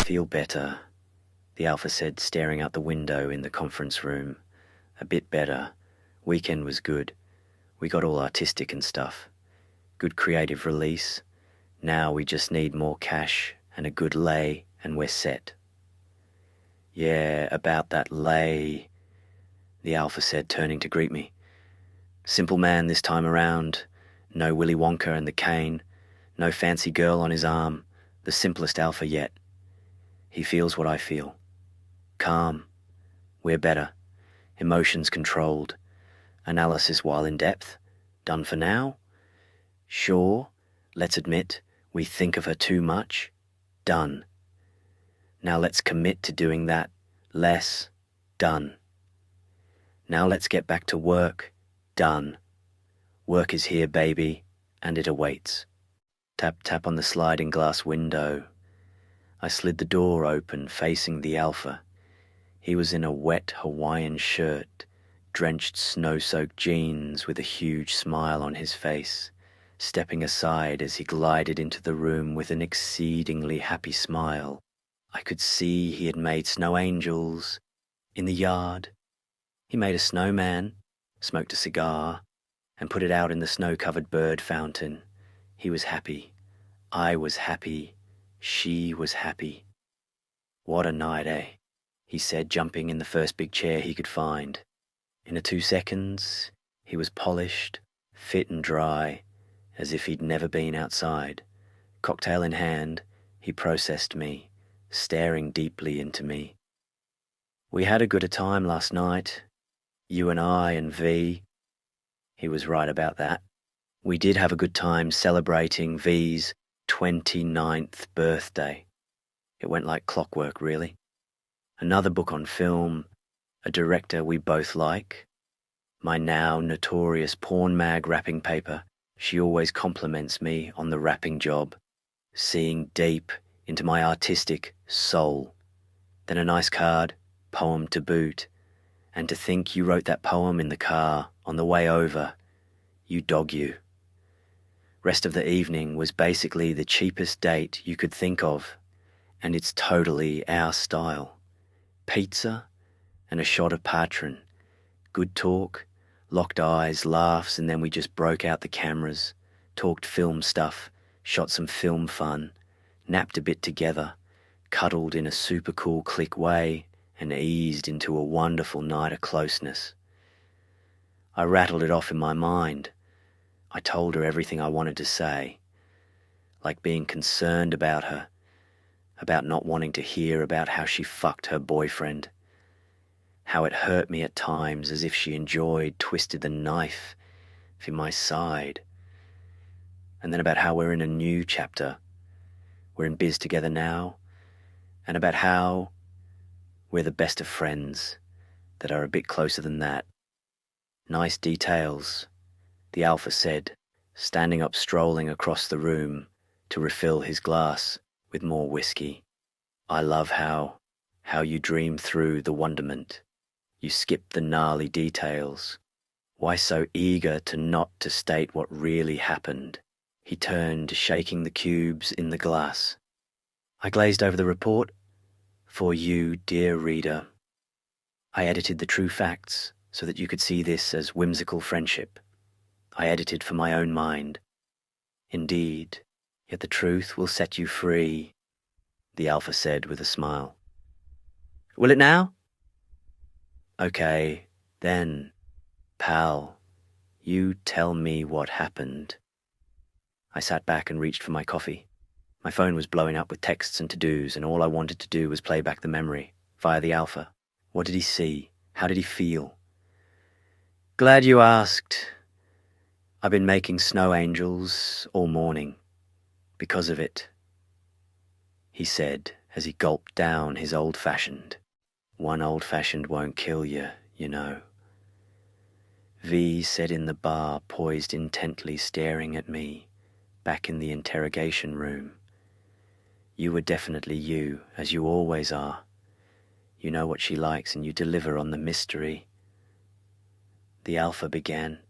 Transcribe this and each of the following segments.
feel better, the Alpha said, staring out the window in the conference room. A bit better. Weekend was good. We got all artistic and stuff. Good creative release. Now we just need more cash and a good lay and we're set. Yeah, about that lay, the Alpha said, turning to greet me. Simple man this time around. No Willy Wonka and the cane. No fancy girl on his arm. The simplest Alpha yet. He feels what I feel. Calm. We're better. Emotions controlled. Analysis while in depth. Done for now? Sure. Let's admit we think of her too much. Done. Now let's commit to doing that less. Done. Now let's get back to work. Done. Work is here, baby, and it awaits. Tap, tap on the sliding glass window. I slid the door open, facing the Alpha. He was in a wet Hawaiian shirt, drenched snow-soaked jeans with a huge smile on his face, stepping aside as he glided into the room with an exceedingly happy smile. I could see he had made snow angels in the yard. He made a snowman, smoked a cigar, and put it out in the snow-covered bird fountain. He was happy. I was happy. She was happy. What a night, eh? He said, jumping in the first big chair he could find. In 2 seconds, he was polished, fit and dry, as if he'd never been outside. Cocktail in hand, he processed me, staring deeply into me. We had a good a time last night, you and I and V. He was right about that. We did have a good time celebrating V's 29th birthday. It went like clockwork, really. Another book on film, a director we both like. My now notorious porn mag wrapping paper. She always compliments me on the wrapping job, seeing deep into my artistic soul. Then a nice card, poem to boot. And to think you wrote that poem in the car on the way over. You dog you. Rest of the evening was basically the cheapest date you could think of, and it's totally our style. Pizza and a shot of Patron. Good talk, locked eyes, laughs, and then we just broke out the cameras, talked film stuff, shot some film fun, napped a bit together, cuddled in a super cool click way, and eased into a wonderful night of closeness. I rattled it off in my mind. I told her everything I wanted to say, like being concerned about her, about not wanting to hear about how she fucked her boyfriend, how it hurt me at times as if she enjoyed twisted the knife in my side, and then about how we're in a new chapter, we're in biz together now, and about how we're the best of friends that are a bit closer than that. Nice details, the Alpha said, standing up, strolling across the room to refill his glass with more whiskey. I love how you dream through the wonderment. You skip the gnarly details. Why so eager not to state what really happened? He turned, shaking the cubes in the glass. I glazed over the report. For you, dear reader. I edited the true facts so that you could see this as whimsical friendship. I edited for my own mind. Indeed, yet the truth will set you free, the Alpha said with a smile. Will it now? Okay, then, pal, you tell me what happened. I sat back and reached for my coffee. My phone was blowing up with texts and to-dos, and all I wanted to do was play back the memory, via the Alpha. What did he see? How did he feel? Glad you asked. I've been making snow angels all morning. Because of it, he said as he gulped down his old-fashioned. One old-fashioned won't kill you, you know. V said in the bar, poised intently staring at me, back in the interrogation room. You were definitely you, as you always are. You know what she likes and you deliver on the mystery. The Alpha began.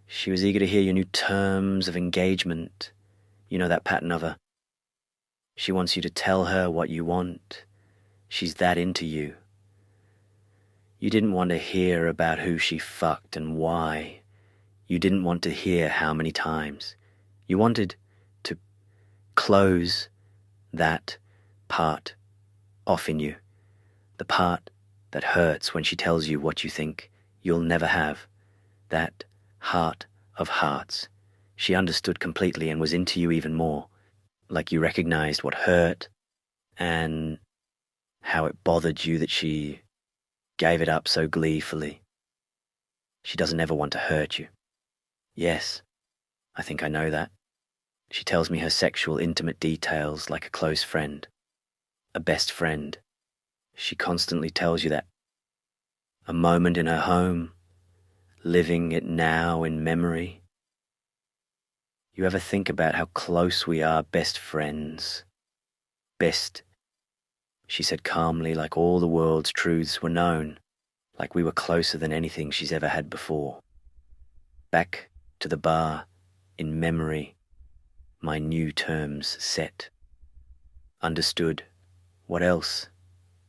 She was eager to hear your new terms of engagement. You know that pattern of her. She wants you to tell her what you want. She's that into you. You didn't want to hear about who she fucked and why. You didn't want to hear how many times. You wanted to close that part off in you. The part that hurts when she tells you what you think you'll never have. That heart of hearts. She understood completely and was into you even more. Like you recognized what hurt and how it bothered you that she gave it up so gleefully. She doesn't ever want to hurt you. Yes, I think I know that. She tells me her sexual, intimate details like a close friend, a best friend. She constantly tells you that. A moment in her home, living it now in memory. You ever think about how close we are, best friends? Best, she said calmly, like all the world's truths were known, like we were closer than anything she's ever had before. Back to the bar, in memory, my new terms set. Understood. What else?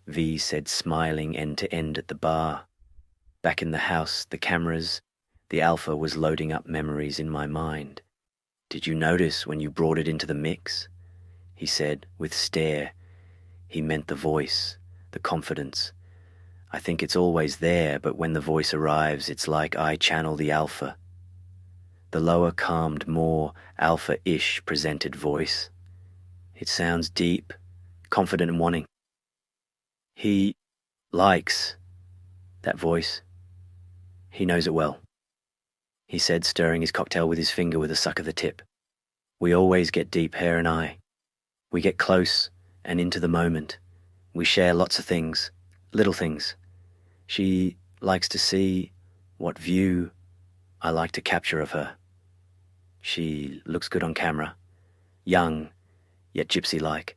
V said, smiling end to end at the bar. Back in the house, the cameras, the Alpha was loading up memories in my mind. Did you notice when you brought it into the mix? He said, with stare. He meant the voice, the confidence. I think it's always there, but when the voice arrives, it's like I channel the Alpha. The lower, calmed, more Alpha-ish presented voice. It sounds deep, confident and wanting. He likes that voice. He knows it well, he said, stirring his cocktail with his finger with a suck of the tip. We always get deep, Hare and I. We get close and into the moment. We share lots of things, little things. She likes to see what view I like to capture of her. She looks good on camera, young, yet gypsy-like,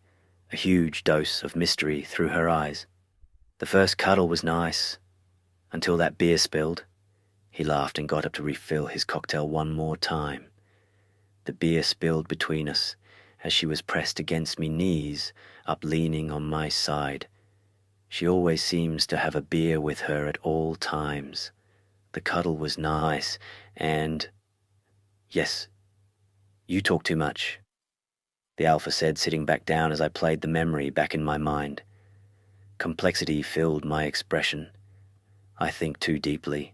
a huge dose of mystery through her eyes. The first cuddle was nice, until that beer spilled. He laughed and got up to refill his cocktail one more time. The beer spilled between us as she was pressed against me knees, up leaning on my side. She always seems to have a beer with her at all times. The cuddle was nice, and... Yes, you talk too much, the Alpha said, sitting back down as I played the memory back in my mind. Complexity filled my expression. I think too deeply.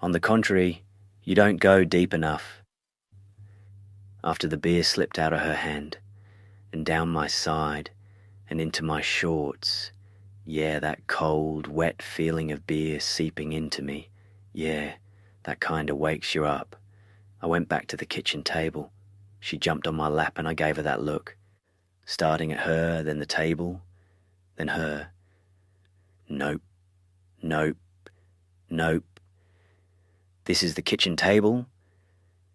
On the contrary, you don't go deep enough. After the beer slipped out of her hand, and down my side, and into my shorts, yeah, that cold, wet feeling of beer seeping into me, yeah, that kinda wakes you up. I went back to the kitchen table. She jumped on my lap and I gave her that look, starting at her, then the table, then her. Nope, nope, nope. This is the kitchen table,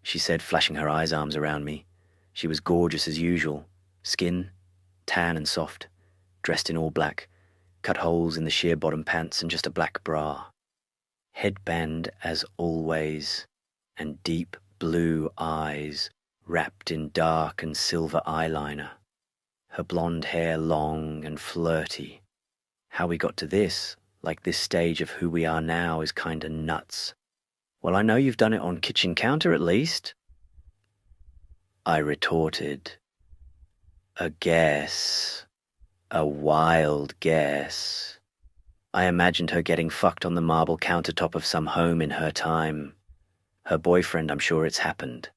she said, flashing her eyes arms around me. She was gorgeous as usual, skin, tan and soft, dressed in all black, cut holes in the sheer bottom pants and just a black bra. Headband as always, and deep blue eyes wrapped in dark and silver eyeliner. Her blonde hair long and flirty. How we got to this, like this stage of who we are now, is kinda nuts. Well, I know you've done it on kitchen counter at least, I retorted. A guess. A wild guess. I imagined her getting fucked on the marble countertop of some home in her time. Her boyfriend, I'm sure it's happened.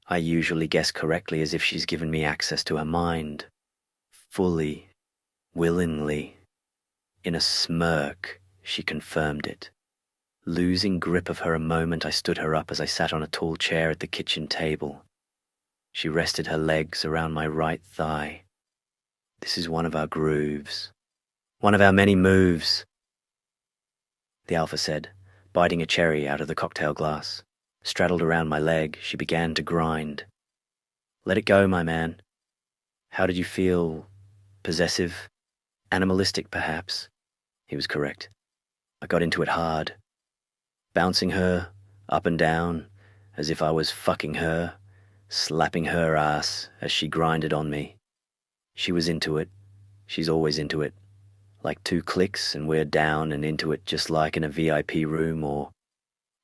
I usually guess correctly as if she's given me access to her mind. Fully, willingly. In a smirk, she confirmed it. Losing grip of her a moment, I stood her up as I sat on a tall chair at the kitchen table. She rested her legs around my right thigh. This is one of our grooves. One of our many moves, the Alpha said, biting a cherry out of the cocktail glass. Straddled around my leg, she began to grind. Let it go, my man. How did you feel? Possessive? Animalistic, perhaps? He was correct. I got into it hard, bouncing her up and down as if I was fucking her, slapping her ass as she grinded on me. She was into it. She's always into it. Like 2 clicks and we're down and into it, just like in a VIP room or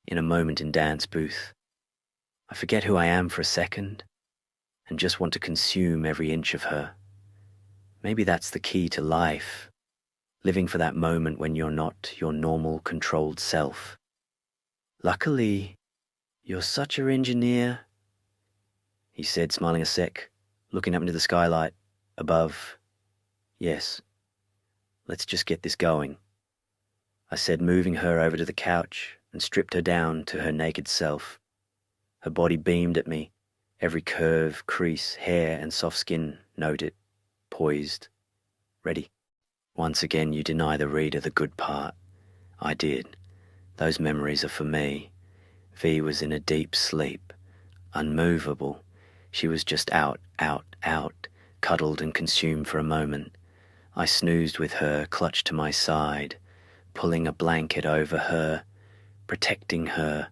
in a moment in dance booth. I forget who I am for a second and just want to consume every inch of her. Maybe that's the key to life, living for that moment when you're not your normal, controlled self. Luckily, you're such an engineer, he said, smiling a sec, looking up into the skylight above. Yes, let's just get this going, I said, moving her over to the couch and stripped her down to her naked self. Her body beamed at me, every curve, crease, hair, and soft skin noted, poised, ready. Once again, you deny the reader the good part. I did. Those memories are for me. V was in a deep sleep, unmovable. She was just out, cuddled and consumed for a moment. I snoozed with her, clutched to my side, pulling a blanket over her, protecting her.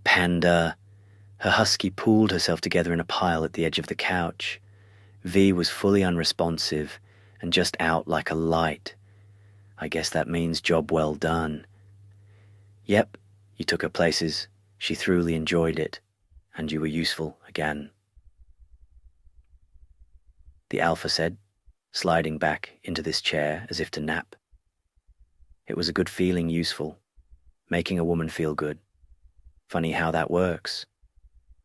Panda. Her husky pulled herself together in a pile at the edge of the couch. V was fully unresponsive and just out like a light. I guess that means job well done. Yep, you took her places. She thoroughly enjoyed it, and you were useful again, the Alpha said, sliding back into this chair as if to nap. It was a good feeling, useful, making a woman feel good. Funny how that works.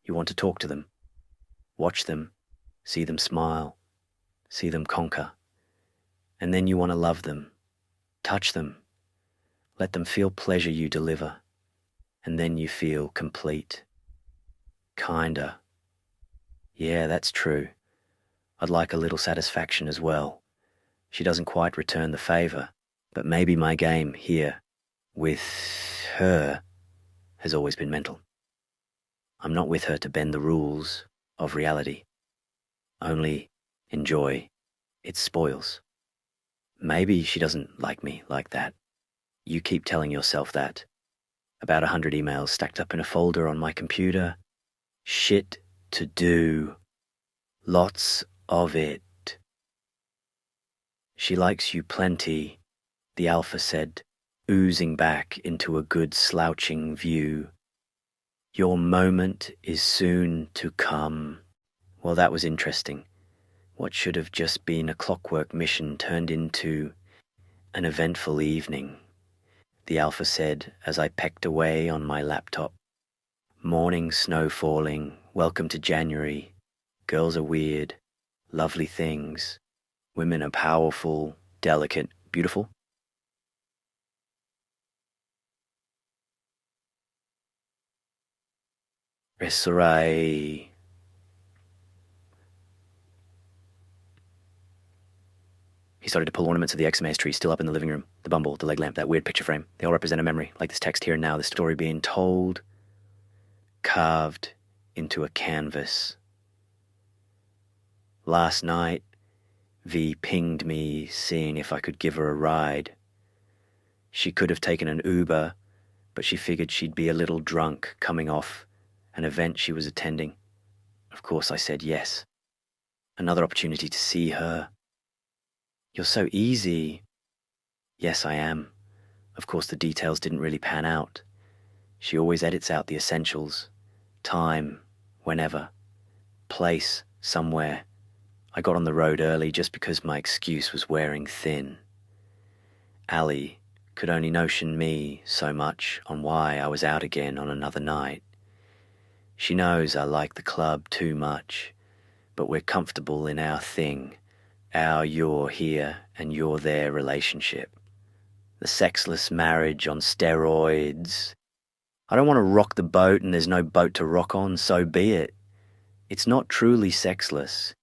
You want to talk to them, watch them, see them smile, see them conquer. And then you want to love them, touch them, let them feel pleasure you deliver. And then you feel complete. Kinda. Yeah, that's true. I'd like a little satisfaction as well. She doesn't quite return the favor, but maybe my game here, with her, has always been mental. I'm not with her to bend the rules of reality. Only enjoy its spoils. Maybe she doesn't like me like that. You keep telling yourself that. About 100 emails stacked up in a folder on my computer. Shit to do. Lots of it. She likes you plenty, the Alpha said, oozing back into a good slouching view. Your moment is soon to come. Well, that was interesting. What should have just been a clockwork mission turned into an eventful evening, the Alpha said as I pecked away on my laptop. Morning snow falling, welcome to January. Girls are weird, lovely things. Women are powerful, delicate, beautiful. Resarai. He started to pull ornaments of the Xmas tree still up in the living room. The bumble, the leg lamp, that weird picture frame. They all represent a memory, like this text here and now, the story being told, carved into a canvas. Last night, V pinged me, seeing if I could give her a ride. She could have taken an Uber, but she figured she'd be a little drunk coming off an event she was attending. Of course I said yes. Another opportunity to see her. You're so easy. Yes, I am. Of course the details didn't really pan out. She always edits out the essentials. Time, whenever. Place, somewhere. I got on the road early just because my excuse was wearing thin. Ali could only notion me so much on why I was out again on another night. She knows I like the club too much, but we're comfortable in our thing, our you're here and you're there relationship. The sexless marriage on steroids. I don't want to rock the boat and there's no boat to rock on, so be it. It's not truly sexless.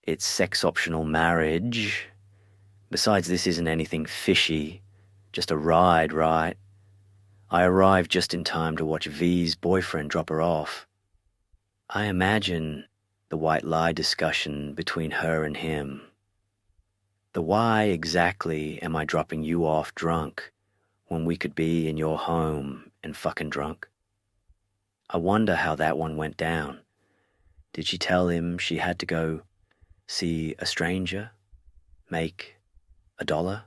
It's sex-optional marriage. Besides, this isn't anything fishy, just a ride, right? I arrived just in time to watch V's boyfriend drop her off. I imagine the white lie discussion between her and him. The why exactly am I dropping you off drunk when we could be in your home and fucking drunk? I wonder how that one went down. Did she tell him she had to go See a stranger, make $1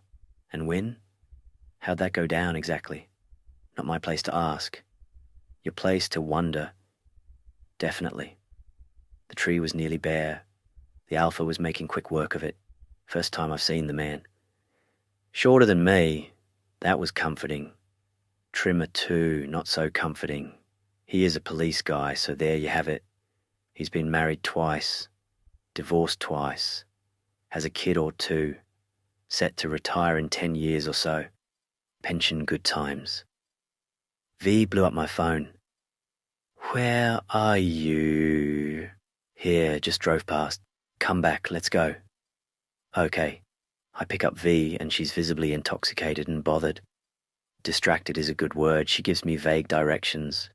and win? How'd that go down exactly? Not my place to ask. Your place to wonder. Definitely. The tree was nearly bare. The Alpha was making quick work of it. First time I've seen the man. Shorter than me. That was comforting. Trimmer too, not so comforting. He is a police guy, so there you have it. He's been married twice, divorced twice, has a kid or two, set to retire in 10 years or so. Pension good times. V blew up my phone. Where are you? Here, just drove past. Come back, let's go. Okay. I pick up V and she's visibly intoxicated and bothered. Distracted is a good word. She gives me vague directions.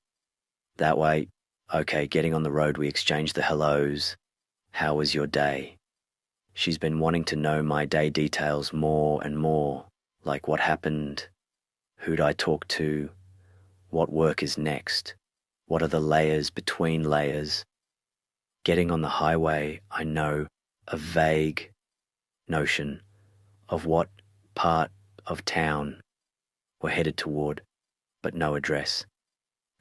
That way, okay, getting on the road we exchange the hellos. How was your day? She's been wanting to know my day details more and more, like what happened, who'd I talk to, what work is next, what are the layers between layers. Getting on the highway, I know a vague notion of what part of town we're headed toward, but no address.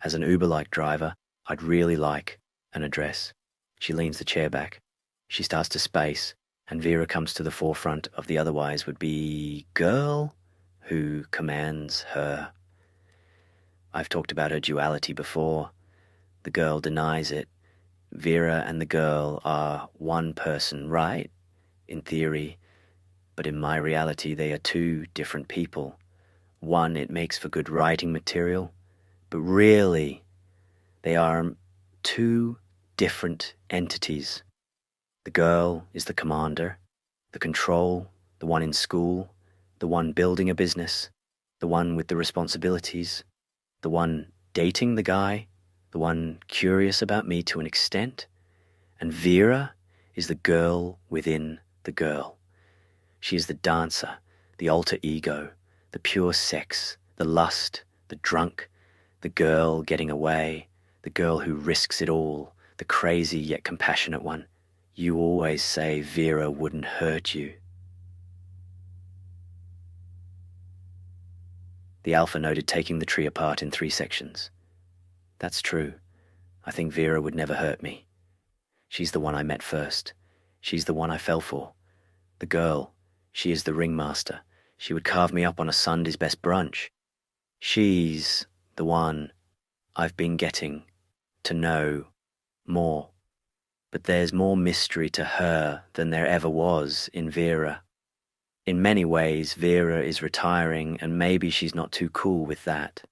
As an Uber-like driver, I'd really like an address. She leans the chair back. She starts to space, and Vera comes to the forefront of the otherwise would-be girl who commands her. I've talked about her duality before. The girl denies it. Vera and the girl are one person, right? In theory. But in my reality, they are two different people. One, it makes for good writing material, but really, they are two different entities. The girl is the commander, the control, the one in school, the one building a business, the one with the responsibilities, the one dating the guy, the one curious about me to an extent. And Vera is the girl within the girl. She is the dancer, the alter ego, the pure sex, the lust, the drunk, the girl getting away, the girl who risks it all, the crazy yet compassionate one. You always say Vera wouldn't hurt you. The Alpha noted taking the tree apart in 3 sections. That's true. I think Vera would never hurt me. She's the one I met first. She's the one I fell for. The girl, she is the ringmaster. She would carve me up on a Sunday's best brunch. She's the one I've been getting to know more. But there's more mystery to her than there ever was in Vera. In many ways, Vera is retiring, and maybe she's not too cool with that.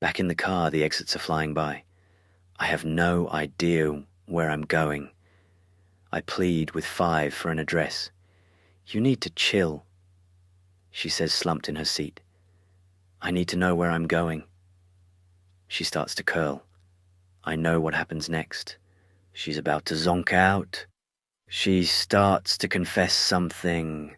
Back in the car, the exits are flying by. I have no idea where I'm going. I plead with 5 for an address. You need to chill, she says, slumped in her seat. I need to know where I'm going. She starts to curl. I know what happens next. She's about to zonk out. She starts to confess something.